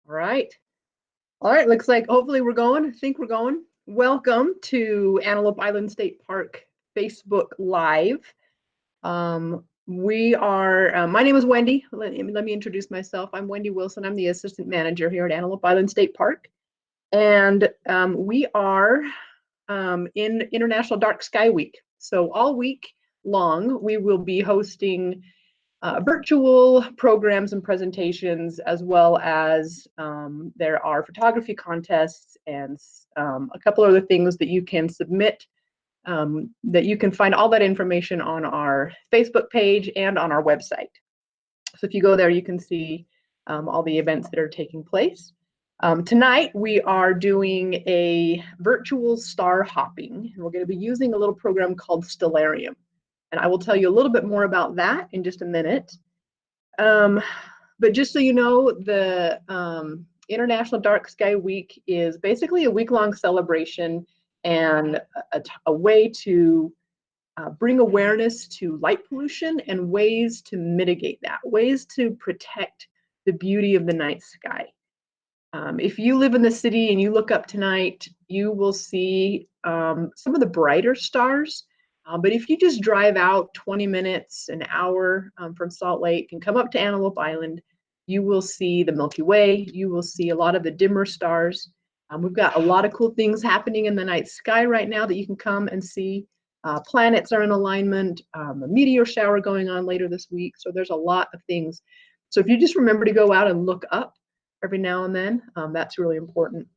All right. All right. Looks like hopefully we're going. I think we're going. Welcome to Antelope Island State Park Facebook Live. We are, my name is Wendy. Let me introduce myself. I'm Wendy Wilson. I'm the assistant manager here at Antelope Island State Park. And we are in International Dark Sky Week. So all week long, we will be hosting virtual programs and presentations, as well as there are photography contests and a couple other things that you can submit, that you can find all that information on our Facebook page and on our website. So if you go there, you can see all the events that are taking place. Tonight, we are doing a virtual star hopping. We're going to be using a little program called Stellarium. And I will tell you a little bit more about that in just a minute. But just so you know, the International Dark Sky Week is basically a week-long celebration and a way to bring awareness to light pollution and ways to mitigate that, ways to protect the beauty of the night sky. If you live in the city and you look up tonight, you will see some of the brighter stars. But if you just drive out 20 minutes, an hour from Salt Lake and come up to Antelope Island, you will see the Milky Way. You will see a lot of the dimmer stars. We've got a lot of cool things happening in the night sky right now that you can come and see. Planets are in alignment, a meteor shower going on later this week. So there's a lot of things. So if you just remember to go out and look up every now and then, that's really important.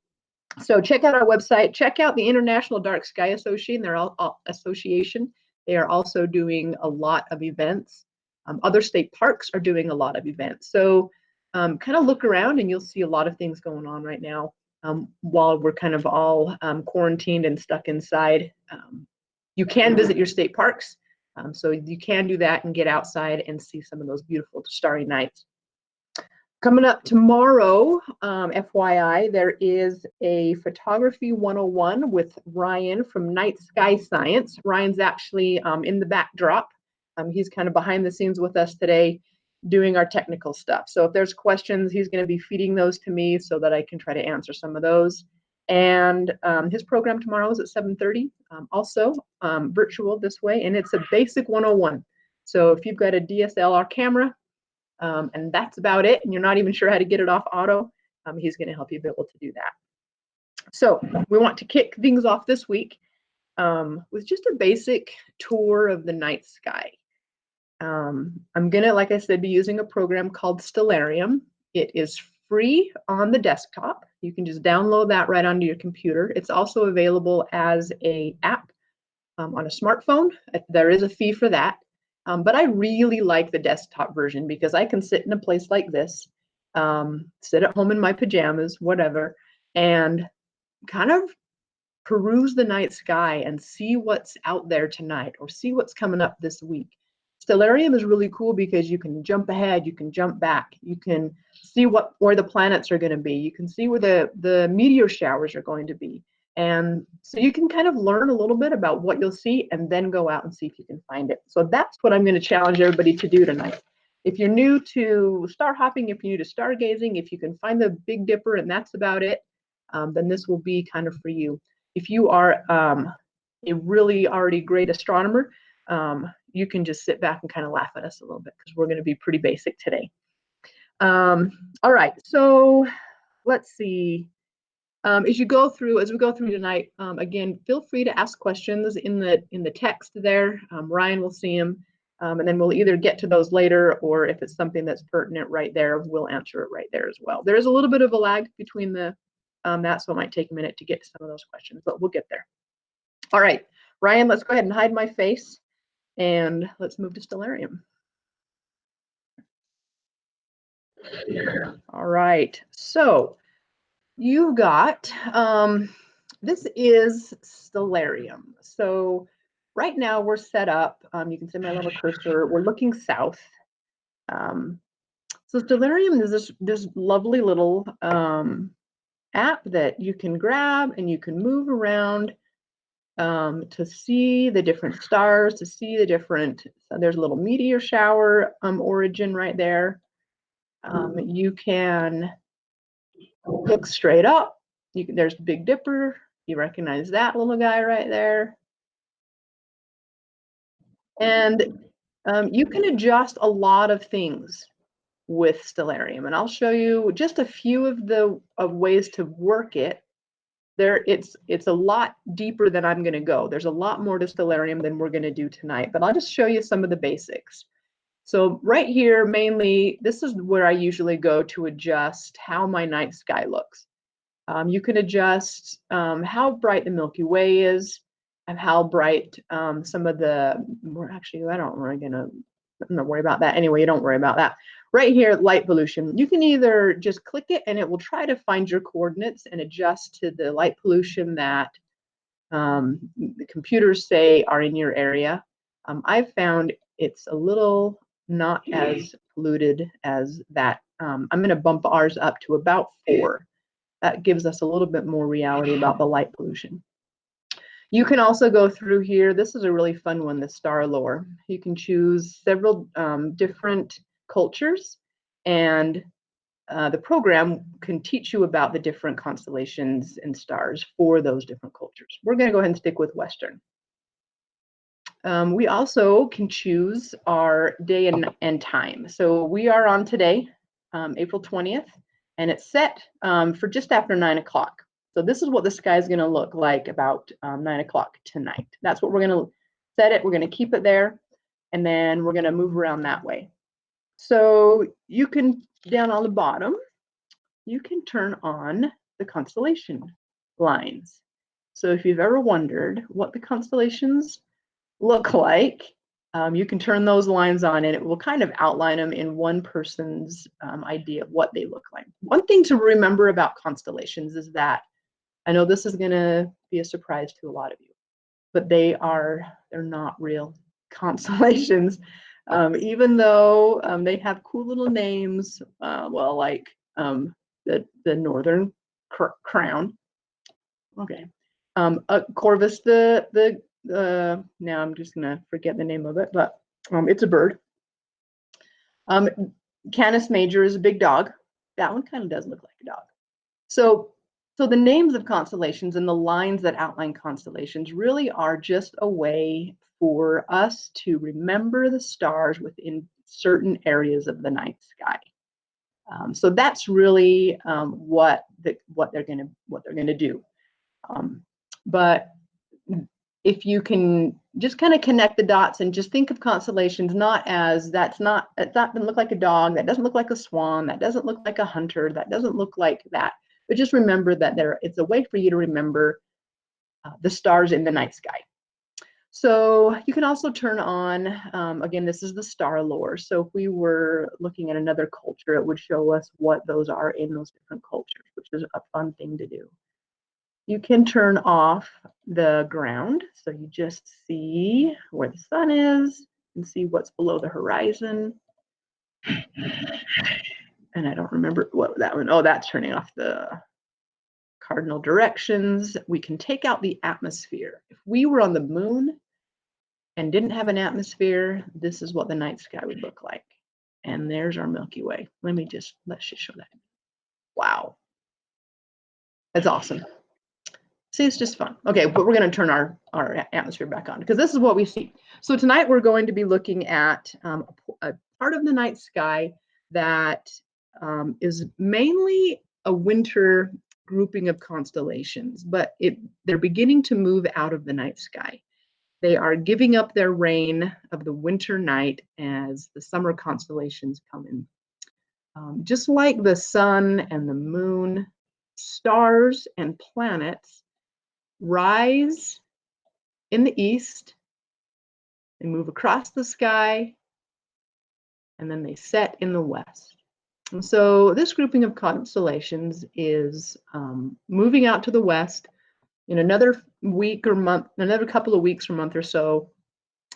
So check out our website, check out the International Dark Sky Association. They are also doing a lot of events. Other state parks are doing a lot of events. So kind of look around and you'll see a lot of things going on right now while we're kind of all quarantined and stuck inside. You can visit your state parks. So you can do that and get outside and see some of those beautiful starry nights. Coming up tomorrow, FYI, there is a Photography 101 with Ryan from Night Sky Science. Ryan's actually in the backdrop. He's kind of behind the scenes with us today doing our technical stuff. So if there's questions, he's going to be feeding those to me so that I can try to answer some of those. And his program tomorrow is at 7:30, also virtual this way, and it's a basic 101. So if you've got a DSLR camera, and that's about it, and you're not even sure how to get it off auto, he's going to help you be able to do that. So we want to kick things off this week with just a basic tour of the night sky. I'm going to, like I said, be using a program called Stellarium. It is free on the desktop. You can just download that right onto your computer. It's also available as an app on a smartphone. There is a fee for that. But I really like the desktop version because I can sit in a place like this, sit at home in my pajamas, whatever, and kind of peruse the night sky and see what's out there tonight or see what's coming up this week. Stellarium is really cool because you can jump ahead, you can jump back, you can see where the planets are going to be, you can see where the meteor showers are going to be. And so you can kind of learn a little bit about what you'll see and then go out and see if you can find it. So that's what I'm going to challenge everybody to do tonight. If you're new to star hopping, if you're new to stargazing, if you can find the Big Dipper and that's about it, then this will be kind of for you. If you are a really already great astronomer, you can just sit back and kind of laugh at us a little bit because we're going to be pretty basic today. All right, so let's see. As we go through tonight, again, feel free to ask questions in the text there. Ryan will see them, and then we'll either get to those later, or if it's something that's pertinent right there, we'll answer it right there as well. There is a little bit of a lag between that, so it might take a minute to get to some of those questions, but we'll get there. All right, Ryan, let's go ahead and hide my face, and let's move to Stellarium. All right, so you've got, this is Stellarium. So right now we're set up, you can see my little cursor, we're looking south. So Stellarium is this lovely little app that you can grab and you can move around to see the different stars, to see the different, so there's a little meteor shower origin right there. You can Look straight up. There's the Big Dipper. You recognize that little guy right there. And you can adjust a lot of things with Stellarium, and I'll show you just a few of the ways to work it. It's a lot deeper than I'm going to go. There's a lot more to Stellarium than we're going to do tonight, but I'll just show you some of the basics. So right here, mainly, this is where I usually go to adjust how my night sky looks. You can adjust how bright the Milky Way is, and how bright some of the, actually, I'm not worry about that. Anyway, you don't worry about that. Right here, light pollution. You can either just click it and it will try to find your coordinates and adjust to the light pollution that the computers say are in your area. I've found it's a little not as polluted as that. I'm going to bump ours up to about 4. That gives us a little bit more reality about the light pollution. You can also go through here. This is a really fun one, the star lore. You can choose several different cultures, and the program can teach you about the different constellations and stars for those different cultures. We're going to go ahead and stick with Western. We also can choose our day and time. So we are on today, April 20th, and it's set for just after 9 o'clock. So this is what the sky is going to look like about 9 o'clock tonight. That's what we're going to set it. We're going to keep it there, and then we're going to move around that way. So you can, down on the bottom, you can turn on the constellation lines. So if you've ever wondered what the constellations look like, you can turn those lines on and it will kind of outline them in one person's idea of what they look like. One thing to remember about constellations is that, I know this is going to be a surprise to a lot of you, but they're not real constellations. Even though they have cool little names, well, like the Northern Crown. Okay. Corvus, now I'm just gonna forget the name of it, but it's a bird. Canis Major is a big dog. That one kind of does look like a dog. So the names of constellations and the lines that outline constellations really are just a way for us to remember the stars within certain areas of the night sky. So that's really what they're gonna do. But if you can just kind of connect the dots and just think of constellations not as it doesn't look like a dog, that doesn't look like a swan, that doesn't look like a hunter, that doesn't look like that. But just remember that it's a way for you to remember the stars in the night sky. So you can also turn on, again, this is the star lore. So if we were looking at another culture, it would show us what those are in those different cultures, which is a fun thing to do. You can turn off the ground, so you just see where the sun is and see what's below the horizon. And I don't remember what that one, oh, that's turning off the cardinal directions. We can take out the atmosphere. If we were on the moon and didn't have an atmosphere, this is what the night sky would look like. And there's our Milky Way. Let's just show that. Wow. That's awesome. See, it's just fun. Okay, but we're going to turn our atmosphere back on because this is what we see. So tonight we're going to be looking at a part of the night sky that is mainly a winter grouping of constellations, but they're beginning to move out of the night sky. They are giving up their reign of the winter night as the summer constellations come in. Just like the sun and the moon, stars and planets rise in the east, they move across the sky, and then they set in the west. And so this grouping of constellations is moving out to the west in another week or month, another couple of weeks or month or so.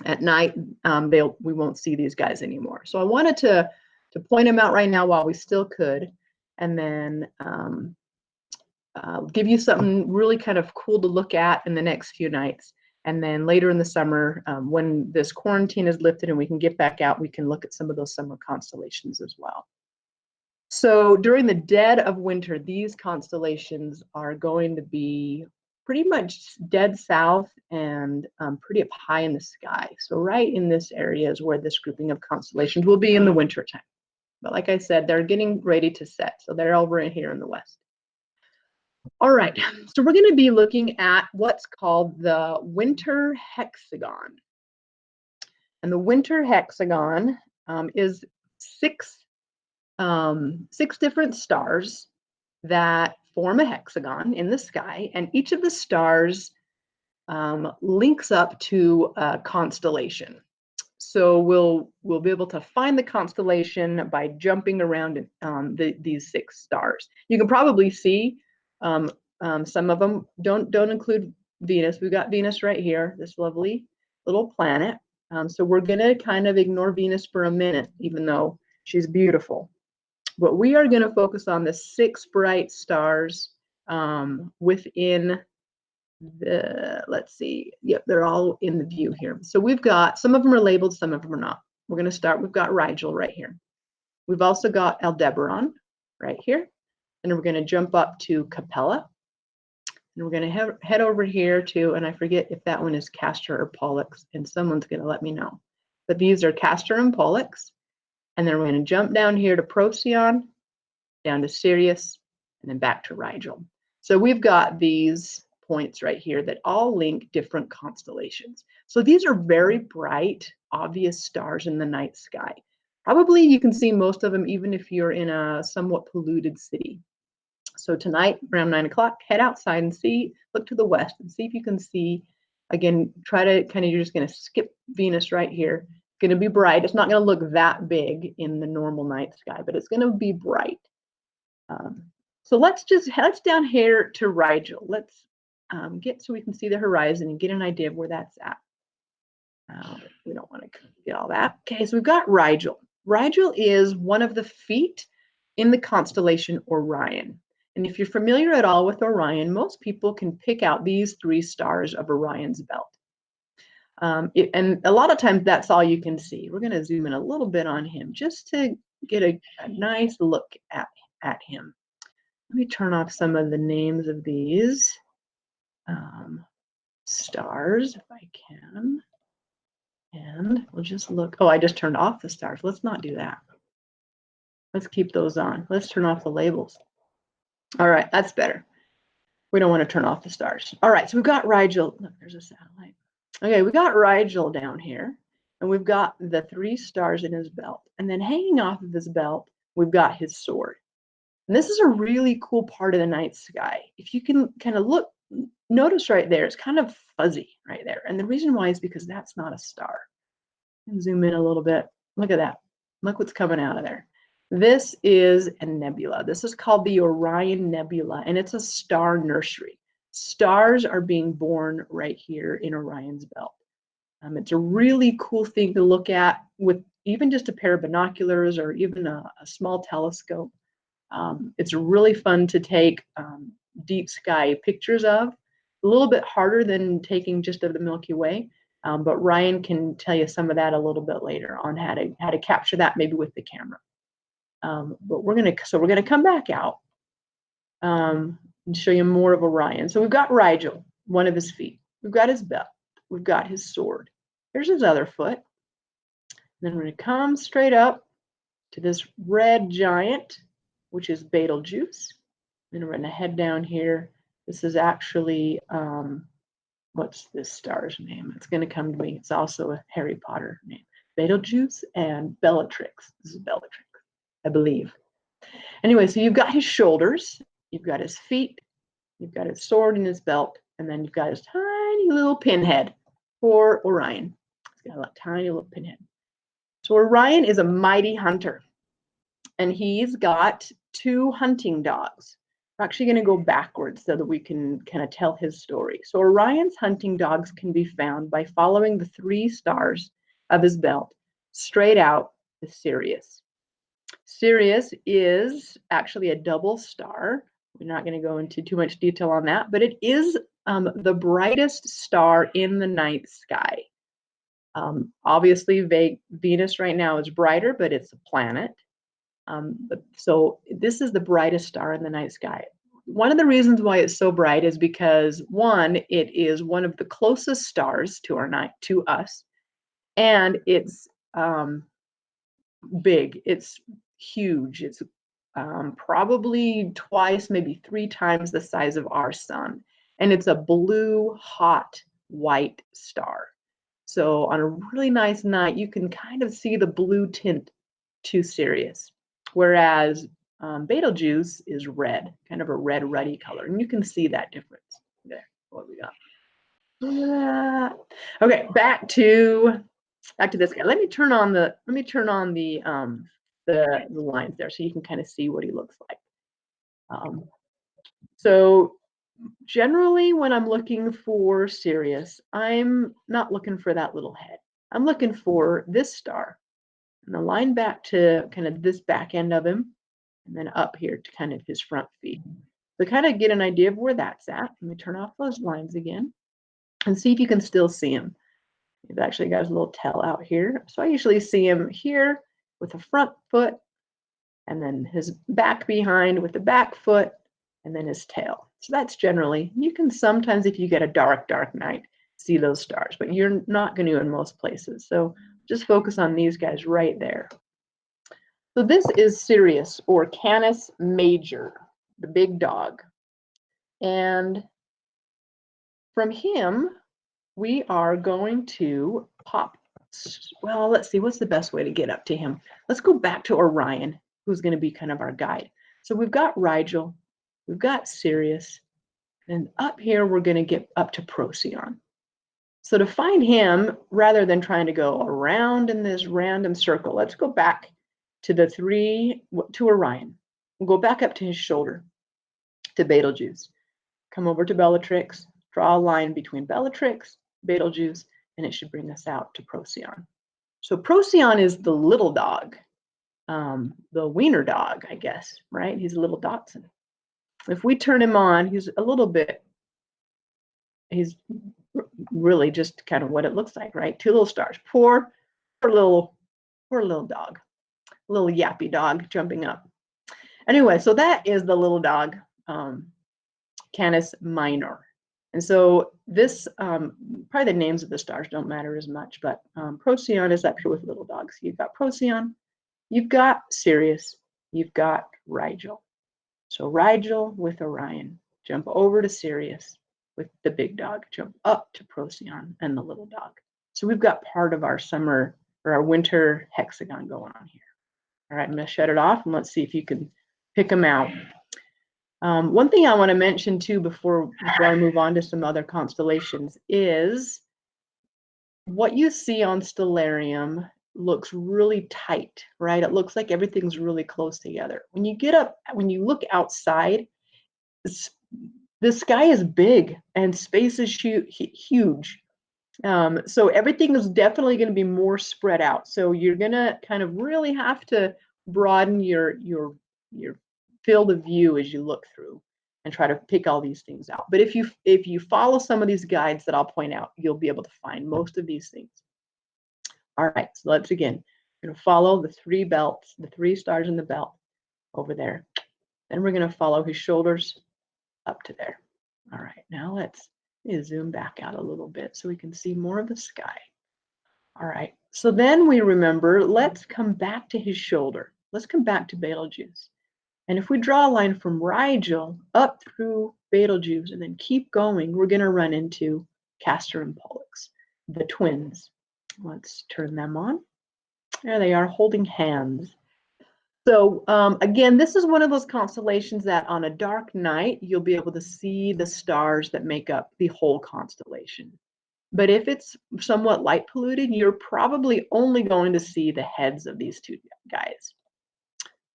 At night, we won't see these guys anymore. So I wanted to point them out right now while we still could, and then give you something really kind of cool to look at in the next few nights. And then later in the summer, when this quarantine is lifted and we can get back out, we can look at some of those summer constellations as well. So during the dead of winter, these constellations are going to be pretty much dead south and pretty up high in the sky. So right in this area is where this grouping of constellations will be in the winter time. But like I said, they're getting ready to set. So they're over in here in the west. All right, so we're going to be looking at what's called the Winter Hexagon. And the Winter Hexagon is six different stars that form a hexagon in the sky, and each of the stars links up to a constellation. So we'll be able to find the constellation by jumping around these six stars. You can probably see some of them don't include Venus. We've got Venus right here, this lovely little planet. So we're going to kind of ignore Venus for a minute, even though she's beautiful. But we are going to focus on the six bright stars within the, let's see, yep, they're all in the view here. So we've got, some of them are labeled, some of them are not. We're going to start, we've got Rigel right here. We've also got Aldebaran right here. And we're going to jump up to Capella. And we're going to head over here to, and I forget if that one is Castor or Pollux, and someone's going to let me know. But these are Castor and Pollux. And then we're going to jump down here to Procyon, down to Sirius, and then back to Rigel. So we've got these points right here that all link different constellations. So these are very bright, obvious stars in the night sky. Probably you can see most of them even if you're in a somewhat polluted city. So tonight around 9 o'clock, head outside and see, look to the west and see if you can see. Again, try to kind of, you're just going to skip Venus right here. It's going to be bright. It's not going to look that big in the normal night sky, but it's going to be bright. So let's down here to Rigel. Let's get so we can see the horizon and get an idea of where that's at. We don't want to get all that. Okay, so we've got Rigel. Rigel is one of the feet in the constellation Orion. And if you're familiar at all with Orion, most people can pick out these three stars of Orion's belt. And a lot of times that's all you can see. We're going to zoom in a little bit on him just to get a nice look at him. Let me turn off some of the names of these stars if I can. And we'll just look. Oh, I just turned off the stars. Let's not do that. Let's keep those on. Let's turn off the labels. All right, that's better. We don't want to turn off the stars. All right, so we've got Rigel. Look, there's a satellite. Okay, we got Rigel down here, and we've got the three stars in his belt. And then hanging off of his belt, we've got his sword. And this is a really cool part of the night sky. If you can kind of look, notice right there, it's kind of fuzzy right there. And the reason why is because that's not a star. Zoom in a little bit. Look at that. Look what's coming out of there. This is a nebula. This is called the Orion Nebula, and it's a star nursery. Stars are being born right here in Orion's belt. It's a really cool thing to look at with even just a pair of binoculars or even a small telescope. It's really fun to take deep sky pictures of. A little bit harder than taking just of the Milky Way, but Ryan can tell you some of that a little bit later on how to capture that maybe with the camera. But we're gonna come back out and show you more of Orion. So we've got Rigel, one of his feet. We've got his belt. We've got his sword. Here's his other foot. And then we're gonna come straight up to this red giant, which is Betelgeuse. Then we're gonna head down here. This is actually what's this star's name? It's gonna come to me. It's also a Harry Potter name. Betelgeuse and Bellatrix. This is Bellatrix, I believe. Anyway, so you've got his shoulders, you've got his feet, you've got his sword in his belt, and then you've got his tiny little pinhead for Orion. He's got a tiny little pinhead. So Orion is a mighty hunter, and he's got two hunting dogs. We're actually going to go backwards so that we can kind of tell his story. So Orion's hunting dogs can be found by following the three stars of his belt straight out to Sirius. Sirius is actually a double star. We're not going to go into too much detail on that, but it is the brightest star in the night sky. Obviously, Venus right now is brighter, but it's a planet. So this is the brightest star in the night sky. One of the reasons why it's so bright is because, one, it is one of the closest stars to us, and it's big. It's huge. It's probably twice, maybe 3 times the size of our sun, and it's a blue, hot, white star. So on a really nice night, you can kind of see the blue tint to Sirius, whereas Betelgeuse is red, kind of a red ruddy color, and you can see that difference there. What we got? Okay, back to this guy. Let me turn on the lines there so you can kind of see what he looks like. So generally, when I'm looking for Sirius, I'm not looking for that little head. I'm looking for this star, and the line back to kind of this back end of him, and then up here to kind of his front feet. So kind of get an idea of where that's at. Let me turn off those lines again and see if you can still see him. He's actually got his little tail out here. So I usually see him here with the front foot, and then his back behind with the back foot, and then his tail. So that's generally, you can sometimes, if you get a dark night, see those stars, but you're not going to in most places. So just focus on these guys right there. So this is Sirius, or Canis Major, the big dog. And from him, we are going to pop, well, let's see, what's the best way to get up to him? Let's go back to Orion, who's going to be kind of our guide. So we've got Rigel, we've got Sirius, and up here we're going to get up to Procyon. So to find him, rather than trying to go around in this random circle, let's go back to Orion. We'll go back up to his shoulder, to Betelgeuse. Come over to Bellatrix, draw a line between Bellatrix, Betelgeuse, and it should bring us out to Procyon. So Procyon is the little dog, the wiener dog, I guess, right? He's a little dachshund. If we turn him on, he's really just kind of what it looks like, right? 2 little stars. Poor little dog, little yappy dog jumping up. Anyway, so that is the little dog, Canis Minor. And so this, probably the names of the stars don't matter as much, but Procyon is up here with little dogs. You've got Procyon, you've got Sirius, you've got Rigel. So Rigel with Orion, jump over to Sirius with the big dog, jump up to Procyon and the little dog. So we've got part of our summer or our winter hexagon going on here. All right, I'm going to shut it off and let's see if you can pick them out. One thing I want to mention too before I move on to some other constellations is what you see on Stellarium looks really tight, right? It looks like everything's really close together. When you look outside, the sky is big and space is huge. So everything is definitely going to be more spread out. So you're going to kind of really have to broaden your field of view as you look through and try to pick all these things out. But if you follow some of these guides that I'll point out, you'll be able to find most of these things. All right, so let's again, we're going to follow the 3 belts, the 3 stars in the belt over there. Then we're going to follow his shoulders up to there. All right, now let's zoom back out a little bit so we can see more of the sky. All right, so then we remember, let's come back to his shoulder. Let's come back to Betelgeuse. And if we draw a line from Rigel up through Betelgeuse and then keep going, we're going to run into Castor and Pollux, the twins. Let's turn them on. There they are, holding hands. So again, this is one of those constellations that on a dark night, you'll be able to see the stars that make up the whole constellation. But if it's somewhat light polluted, you're probably only going to see the heads of these 2 guys.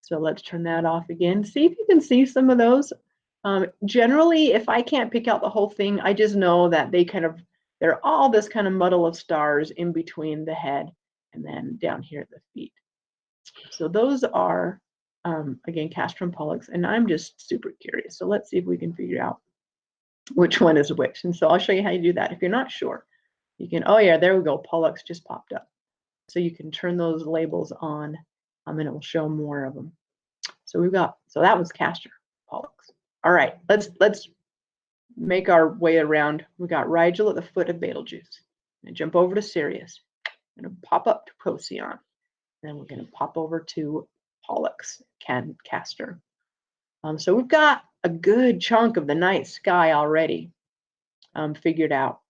So let's turn that off again. See if you can see some of those. Generally, if I can't pick out the whole thing, I just know that they're all this kind of muddle of stars in between the head and then down here at the feet. So those are, again, Castor and Pollux, and I'm just super curious. So let's see if we can figure out which one is which. And so I'll show you how you do that. If you're not sure, you can, oh yeah, there we go, Pollux just popped up. So you can turn those labels on, and it will show more of them. So that was Castor, Pollux. All right, let's make our way around. We got Rigel at the foot of Betelgeuse. And jump over to Sirius. And pop up to Procyon. Then we're going to pop over to Pollux, Castor. So we've got a good chunk of the night sky already figured out.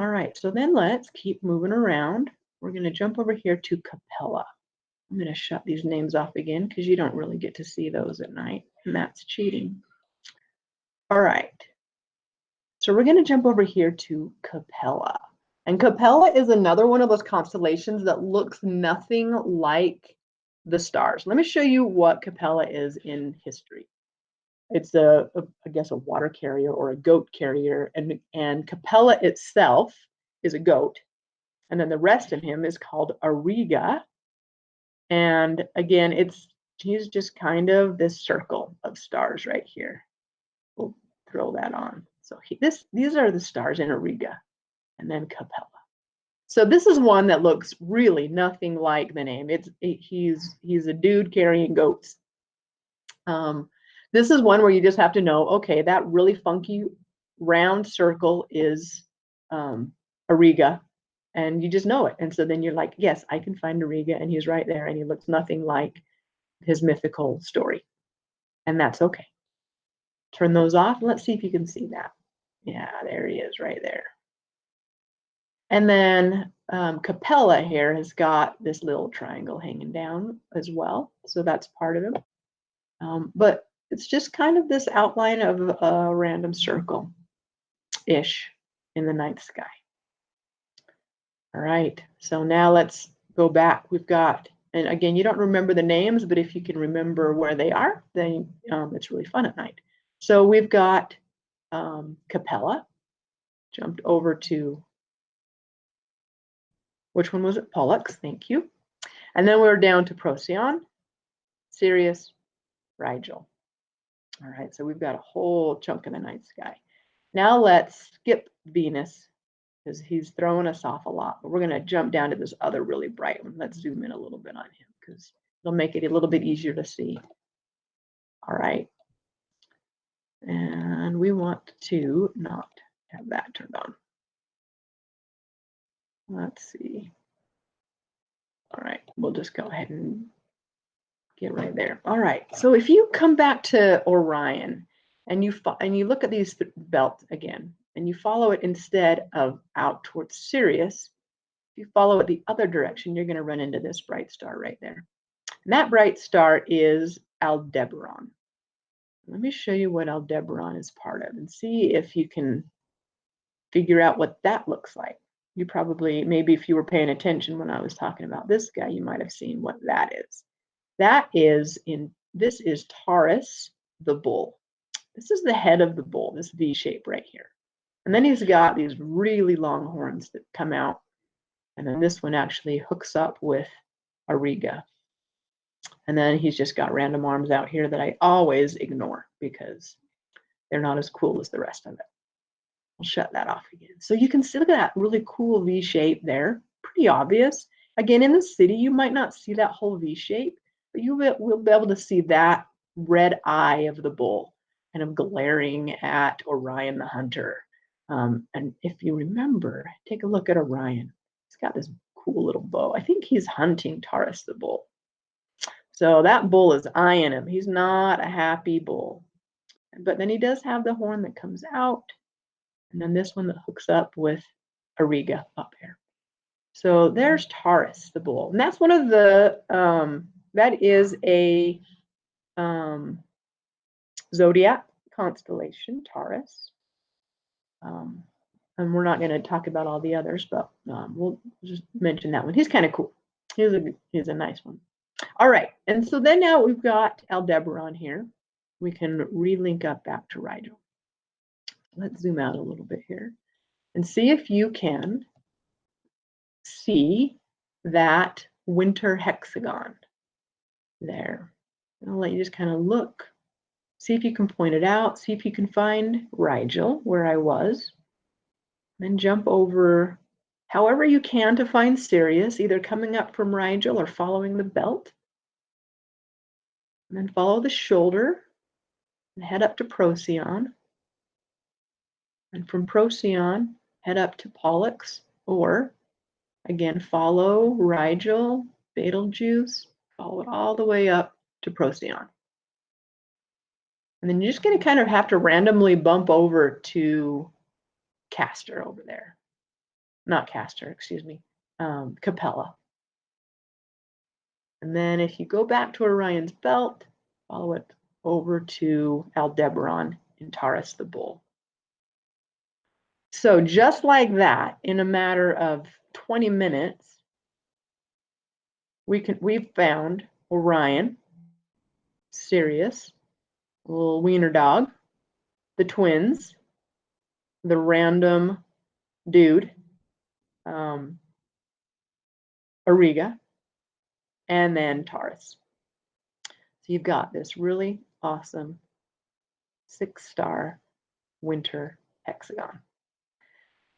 All right, so then let's keep moving around. We're going to jump over here to Capella. I'm going to shut these names off again because you don't really get to see those at night, and that's cheating. All right, so we're going to jump over here to Capella. And Capella is another one of those constellations that looks nothing like the stars. Let me show you what Capella is in history. It's I guess a water carrier or a goat carrier, and Capella itself is a goat, and then the rest of him is called Auriga. And again, he's just kind of this circle of stars right here. We'll throw that on. So these are the stars in Auriga, and then Capella. So this is one that looks really nothing like the name. He's a dude carrying goats. This is one where you just have to know, okay, that really funky round circle is Auriga, and you just know it. And so then you're like, yes, I can find Auriga, and he's right there, and he looks nothing like his mythical story. And that's okay. Turn those off. Let's see if you can see that. Yeah, there he is right there. And then Capella here has got this little triangle hanging down as well. So that's part of him. But it's just kind of this outline of a random circle-ish in the night sky. All right, so now let's go back. We've got, and again, you don't remember the names, but if you can remember where they are, then it's really fun at night. So we've got Capella, jumped over to, which one was it? Pollux, thank you. And then we're down to Procyon, Sirius, Rigel. All right, so we've got a whole chunk of the night sky. Now let's skip Venus because he's throwing us off a lot. But we're going to jump down to this other really bright one. Let's zoom in a little bit on him because it'll make it a little bit easier to see. All right. And we want to not have that turned on. Let's see. All right, we'll just go ahead and get right there. All right, so if you come back to Orion and you look at these belts again, and you follow it instead of out towards Sirius, if you follow it the other direction, you're going to run into this bright star right there. And that bright star is Aldebaran. Let me show you what Aldebaran is part of and see if you can figure out what that looks like. You probably, maybe if you were paying attention when I was talking about this guy, you might have seen what that is. This is Taurus, the bull. This is the head of the bull, this V shape right here. And then he's got these really long horns that come out. And then this one actually hooks up with Auriga. And then he's just got random arms out here that I always ignore because they're not as cool as the rest of it. I'll shut that off again. So you can see, look at that really cool V shape there. Pretty obvious. Again, in the city, you might not see that whole V shape, but you will be able to see that red eye of the bull kind of glaring at Orion the Hunter. And if you remember, take a look at Orion. He's got this cool little bow. I think he's hunting Taurus the bull. So that bull is eyeing him. He's not a happy bull. But then he does have the horn that comes out. And then this one that hooks up with Auriga up here. So there's Taurus, the bull. And that's one of the, that is a Zodiac constellation, Taurus. And we're not going to talk about all the others, but we'll just mention that one. He's kind of cool. He's a nice one. All right. And so then now we've got Aldebaran here. We can relink up back to Rigel. Let's zoom out a little bit here and see if you can see that winter hexagon there. I'll let you just kind of look, see if you can point it out, see if you can find Rigel where I was, then jump over however you can to find Sirius, either coming up from Rigel or following the belt. And then follow the shoulder and head up to Procyon. And from Procyon, head up to Pollux, or again, follow Rigel, Betelgeuse, follow it all the way up to Procyon. And then you're just going to kind of have to randomly bump over to Castor over there. Not Castor, excuse me, Capella. And then if you go back to Orion's belt, follow it over to Aldebaran in Taurus the Bull. So just like that, in a matter of 20 minutes, we've found Orion, Sirius, a little wiener dog, the twins, the random dude, Auriga, and then Taurus. So you've got this really awesome 6-star winter hexagon.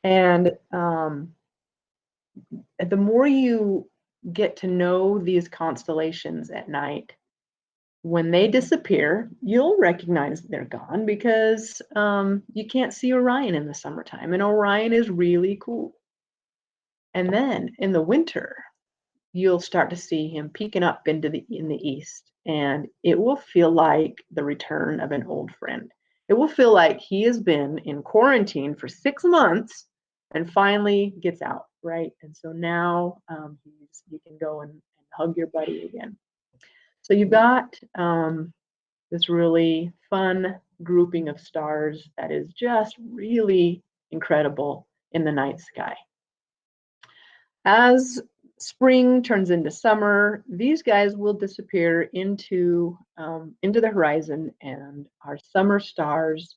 And the more you get to know these constellations at night, when they disappear, you'll recognize they're gone because you can't see Orion in the summertime, and Orion is really cool. And then in the winter, you'll start to see him peeking up in the east, and it will feel like the return of an old friend. It will feel like he has been in quarantine for 6 months and finally gets out, right? And so now you can go and hug your buddy again. So you've got this really fun grouping of stars that is just really incredible in the night sky. As spring turns into summer, these guys will disappear into the horizon, and our summer stars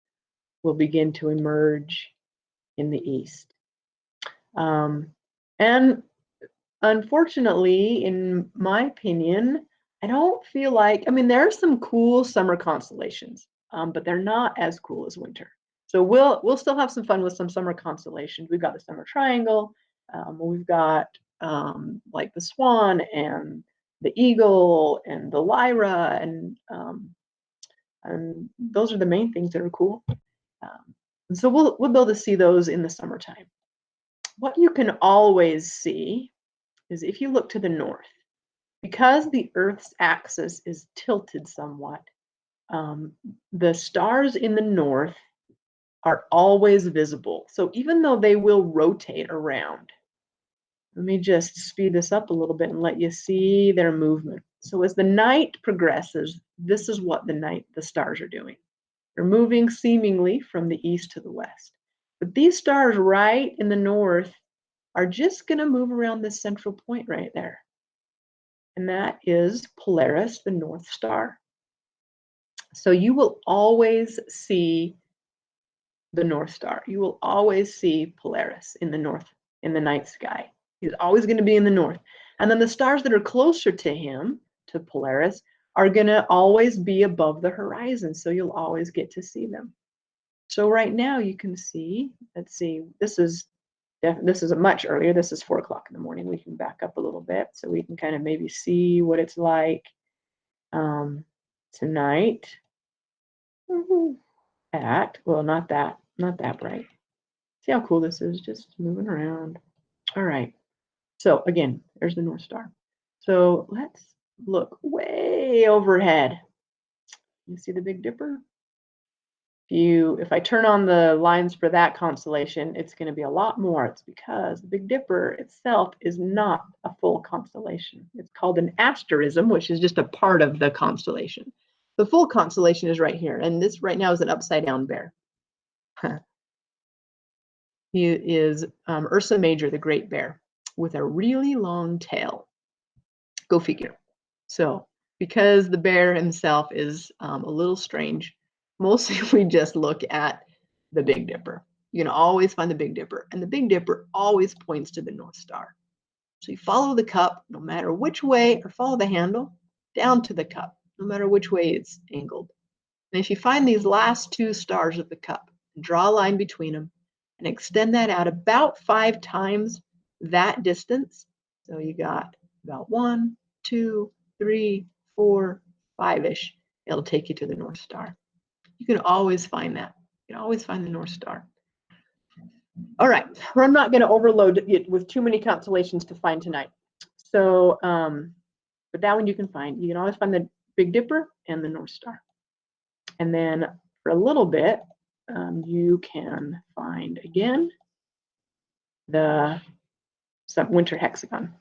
will begin to emerge in the east. And unfortunately, in my opinion, I don't feel like, I mean, there are some cool summer constellations, but they're not as cool as winter. So we'll still have some fun with some summer constellations. We've got the Summer Triangle. We've got like the Swan and the Eagle and the Lyra, and those are the main things that are cool. And so we'll be able to see those in the summertime. What you can always see is if you look to the north, because the Earth's axis is tilted somewhat, the stars in the north are always visible. So even though they will rotate around, let me just speed this up a little bit and let you see their movement. So as the night progresses, this is what the stars are doing. They're moving seemingly from the east to the west. But these stars right in the north are just going to move around this central point right there. And that is Polaris, the North Star. So you will always see the North Star. You will always see Polaris in the north, in the night sky. He's always going to be in the north. And then the stars that are closer to him, to Polaris, are going to always be above the horizon. So you'll always get to see them. So right now you can see, let's see, this is a much earlier. This is 4 o'clock in the morning. We can back up a little bit so we can kind of maybe see what it's like tonight at, well, not that bright. See how cool this is, just moving around. All right. So again, there's the North Star. So let's look way overhead. You see the Big Dipper? If I turn on the lines for that constellation, it's going to be a lot more. It's because the Big Dipper itself is not a full constellation. It's called an asterism, which is just a part of the constellation. The full constellation is right here, and this right now is an upside down bear. He is Ursa Major, the great bear, with a really long tail. Go figure. So because the bear himself is a little strange, mostly we just look at the Big Dipper. You can always find the Big Dipper, and the Big Dipper always points to the North Star. So you follow the cup, no matter which way, or follow the handle down to the cup, no matter which way it's angled. And if you find these last 2 stars of the cup, draw a line between them and extend that out about 5 times that distance. So you got about 1, 2, 3, 4, 5-ish, it'll take you to the North Star. You can always find that. You can always find the North Star. All right, well, I'm not going to overload it with too many constellations to find tonight. So, but that one you can find. You can always find the Big Dipper and the North Star. And then for a little bit, you can find again the Winter Hexagon.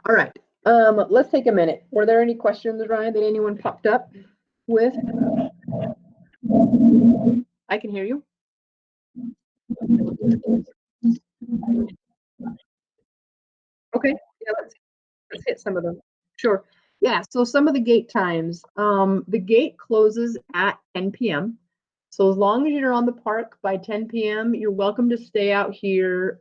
All right, let's take a minute. Were there any questions, Ryan, that anyone popped up with? I can hear you. Okay, yeah, let's hit some of them. Sure. Yeah, so some of the gate times. The gate closes at 10 p.m. So as long as you're on the park by 10 p.m., you're welcome to stay out here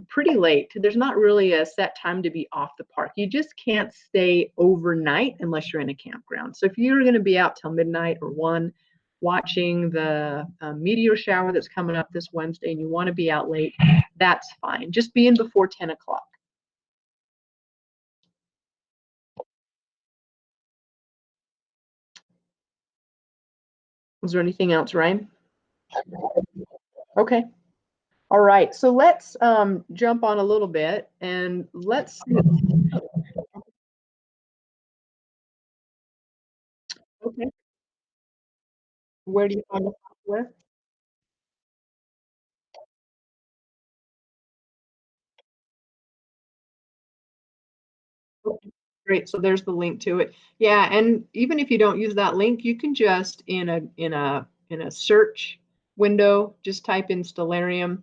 pretty late. There's not really a set time to be off the park. You just can't stay overnight unless you're in a campground. So if you're going to be out till midnight or 1 watching the meteor shower that's coming up this Wednesday and you want to be out late, that's fine. Just be in before 10 o'clock. Was there anything else, Ryan? Okay. All right. So let's jump on a little bit and let's. Okay. Where do you find the software? Okay. Great. So there's the link to it. Yeah, and even if you don't use that link, you can just in a search window, just type in Stellarium,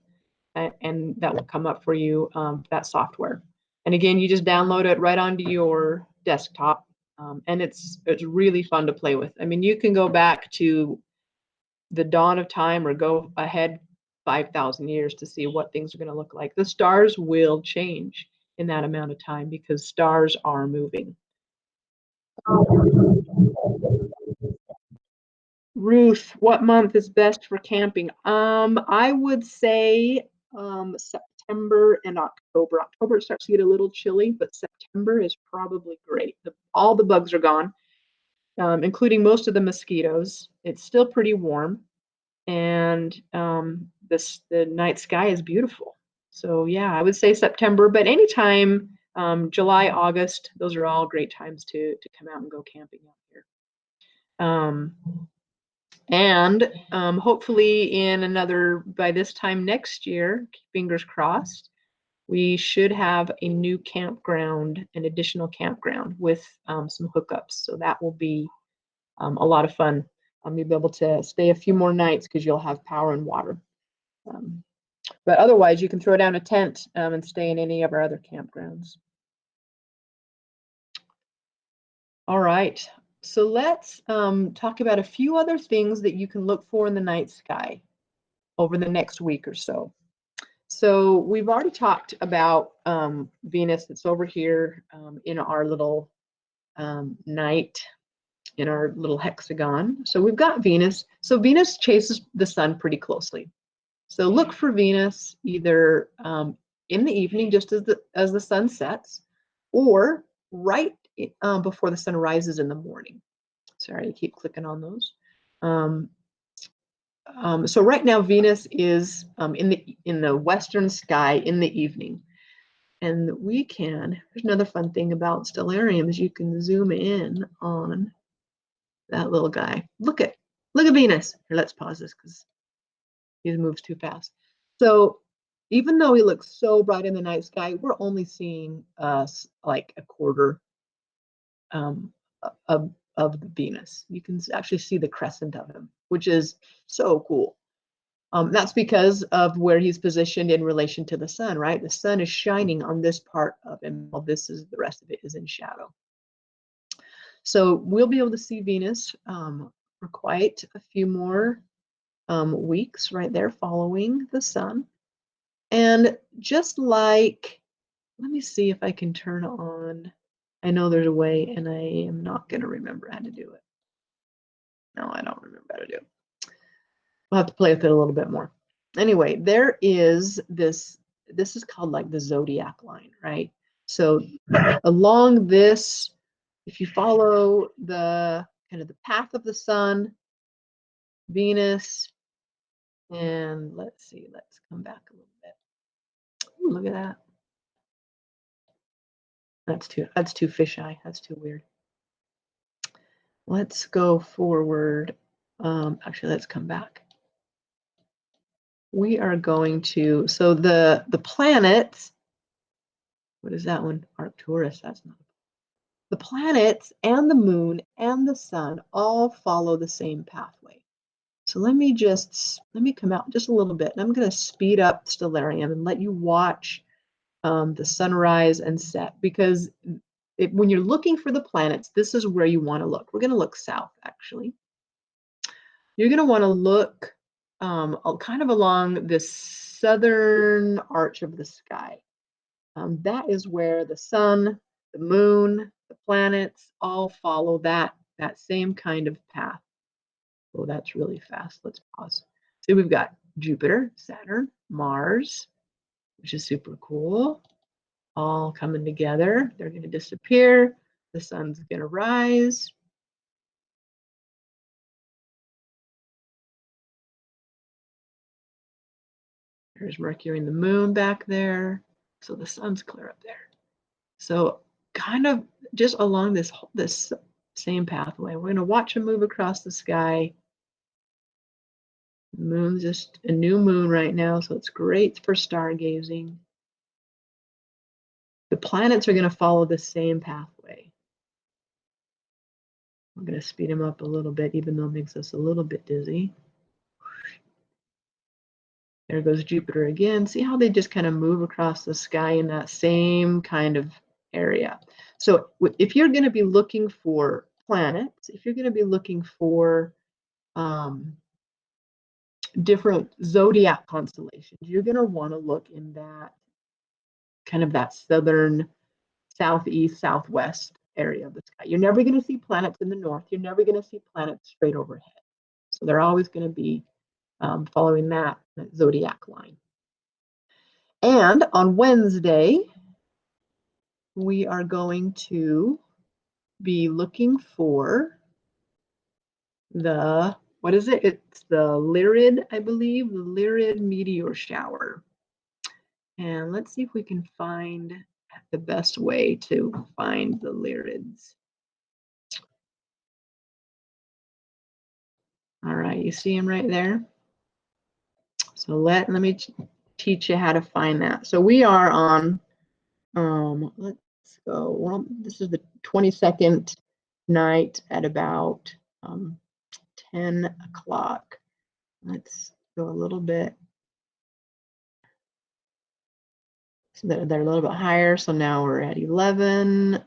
and that will come up for you, that software. And again, you just download it right onto your desktop, and it's really fun to play with. I mean, you can go back to the dawn of time or go ahead 5,000 years to see what things are going to look like. The stars will change in that amount of time because stars are moving. Ruth, what month is best for camping? I would say September and October. October it starts to get a little chilly, but September is probably great. All the bugs are gone, including most of the mosquitoes. It's still pretty warm, and the night sky is beautiful. So yeah, I would say September, but anytime July, August, those are all great times to come out and go camping out here. And hopefully by this time next year, fingers crossed, we should have a new campground, an additional campground with some hookups. So that will be a lot of fun. You'll be able to stay a few more nights because you'll have power and water. But otherwise, you can throw down a tent and stay in any of our other campgrounds. All right. So let's talk about a few other things that you can look for in the night sky over the next week or so. So we've already talked about Venus. It's over here in our little night, in our little hexagon. So we've got Venus. So Venus chases the sun pretty closely. So look for Venus either in the evening, just as the sun sets, or right before the sun rises in the morning. Sorry, I keep clicking on those. So right now Venus is in the western sky in the evening, and there's another fun thing about Stellarium is you can zoom in on that little guy. Look at Venus. Here, let's pause this because he moves too fast. So even though he looks so bright in the night sky, we're only seeing like a quarter of the Venus. You can actually see the crescent of him, which is so cool. That's because of where he's positioned in relation to the sun, right? The sun is shining on this part of him, while the rest of it is in shadow. So we'll be able to see Venus for quite a few more weeks right there following the sun. And just like, let me see if I can turn on, I know there's a way and I am not going to remember how to do it. No, I don't remember how to do it. We'll have to play with it a little bit more. Anyway, there is this is called like the Zodiac Line, right? So along this if you follow the kind of the path of the sun, Venus, and let's see, let's come back a little bit. Ooh, look at that. That's too fisheye. That's too weird. Let's go forward. Actually, let's come back. We are going to, so the planets, what is that one? Arcturus, that's not. The planets and the moon and the sun all follow the same pathway. So let me come out just a little bit, and I'm going to speed up Stellarium and let you watch the sunrise and set, because when you're looking for the planets, this is where you want to look. We're going to look south, actually. You're going to want to look kind of along this southern arch of the sky. That is where the sun, the moon, the planets all follow that same kind of path. Oh, that's really fast. Let's pause. So we've got Jupiter, Saturn, Mars, which is super cool, all coming together. They're going to disappear. The sun's going to rise. There's Mercury and the moon back there. So the sun's clear up there. So kind of just along this same pathway. We're going to watch them move across the sky. The moon's just a new moon right now, so it's great for stargazing. The planets are going to follow the same pathway. I'm going to speed them up a little bit, even though it makes us a little bit dizzy. There goes Jupiter again. See how they just kind of move across the sky in that same kind of area. So if you're going to be looking for planets, if you're going to be looking for different zodiac constellations, you're going to want to look in that kind of that southern, southeast, southwest area of the sky. You're never going to see planets in the north. You're never going to see planets straight overhead. So they're always going to be following that zodiac line. And on Wednesday, we are going to be looking for the, what is it? It's the Lyrid, I believe, the Lyrid meteor shower. And let's see if we can find the best way to find the Lyrids. All right, you see them right there? So let me teach you how to find that. So we are on, let's go, well, this is the 22nd night at about 10 o'clock. Let's go a little bit. So they're a little bit higher. So now we're at 11.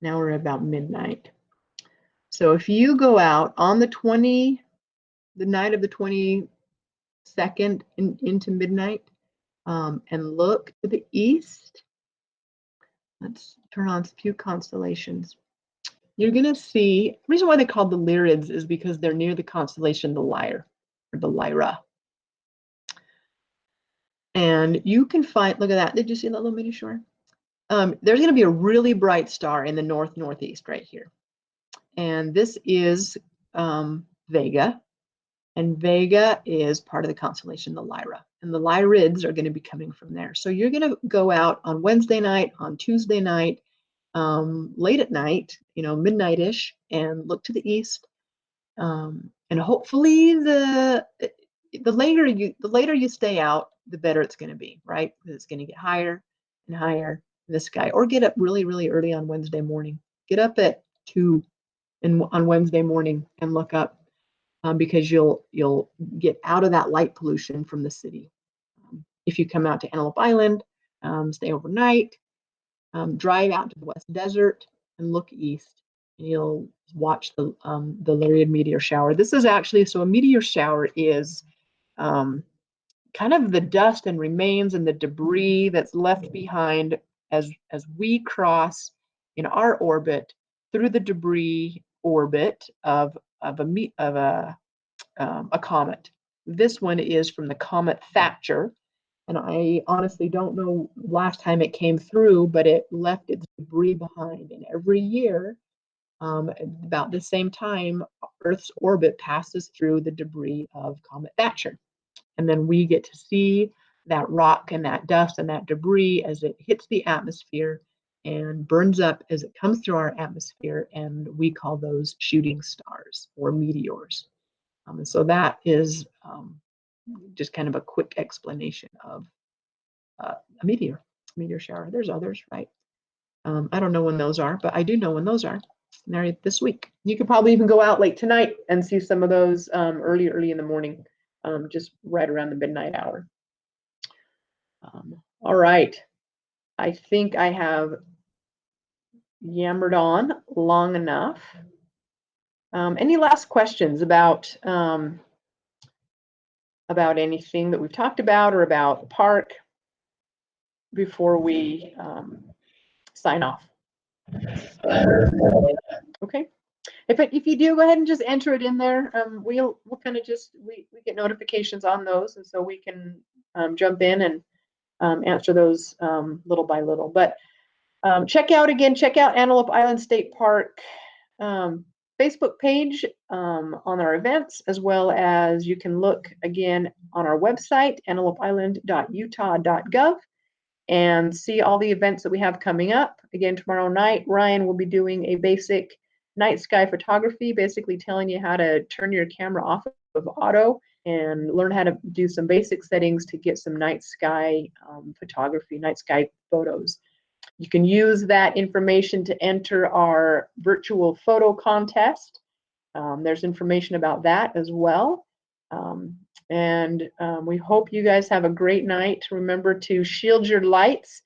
Now we're at about midnight. So if you go out on the night of the 22nd into midnight, and look to the east, let's turn on a few constellations. You're going to see, the reason why they're called the Lyrids is because they're near the constellation the Lyre, or the Lyra. And you can find, look at that. Did you see that little mini shore? There's going to be a really bright star in the northeast right here. And this is Vega. And Vega is part of the constellation the Lyra. And the Lyrids are going to be coming from there. So you're going to go out on Wednesday night, on Tuesday night, late at night, midnight-ish, and look to the east. And hopefully the later you stay out, the better it's going to be, right? Because it's going to get higher and higher in the sky. Or get up really, really early on Wednesday morning. Get up at 2 on Wednesday morning and look up, because you'll get out of that light pollution from the city. If you come out to Antelope Island, stay overnight, drive out to the West Desert and look east, and you'll watch the Lyrid meteor shower. This is actually, so a meteor shower is kind of the dust and remains and the debris that's left behind as we cross in our orbit through the debris orbit of a comet. This one is from the comet Thatcher, And I honestly don't know last time it came through, but it left its debris behind. And every year, about the same time, Earth's orbit passes through the debris of Comet Thatcher. And then we get to see that rock and that dust and that debris as it hits the atmosphere and burns up as it comes through our atmosphere. And we call those shooting stars or meteors. And so that is just kind of a quick explanation of a meteor shower. There's others, right? I don't know when those are, but I do know when those are. They're this week. You could probably even go out late tonight and see some of those early in the morning, just right around the midnight hour. All right. I think I have yammered on long enough. Any last questions about anything that we've talked about or about the park before we sign off? Okay. If you do, go ahead and just enter it in there. We'll kind of just we get notifications on those, and so we can jump in and answer those little by little. But check out Antelope Island State Park Facebook page on our events, as well as you can look again on our website, antelopeisland.utah.gov, and see all the events that we have coming up. Again, tomorrow night, Ryan will be doing a basic night sky photography, basically telling you how to turn your camera off of auto and learn how to do some basic settings to get some night sky photography, night sky photos. You can use that information to enter our virtual photo contest. There's information about that as well. We hope you guys have a great night. Remember to shield your lights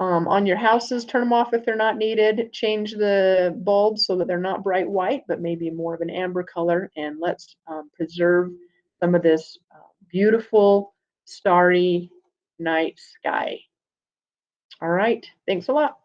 on your houses, turn them off if they're not needed, change the bulbs so that they're not bright white, but maybe more of an amber color, and let's preserve some of this beautiful starry night sky. All right, thanks a lot.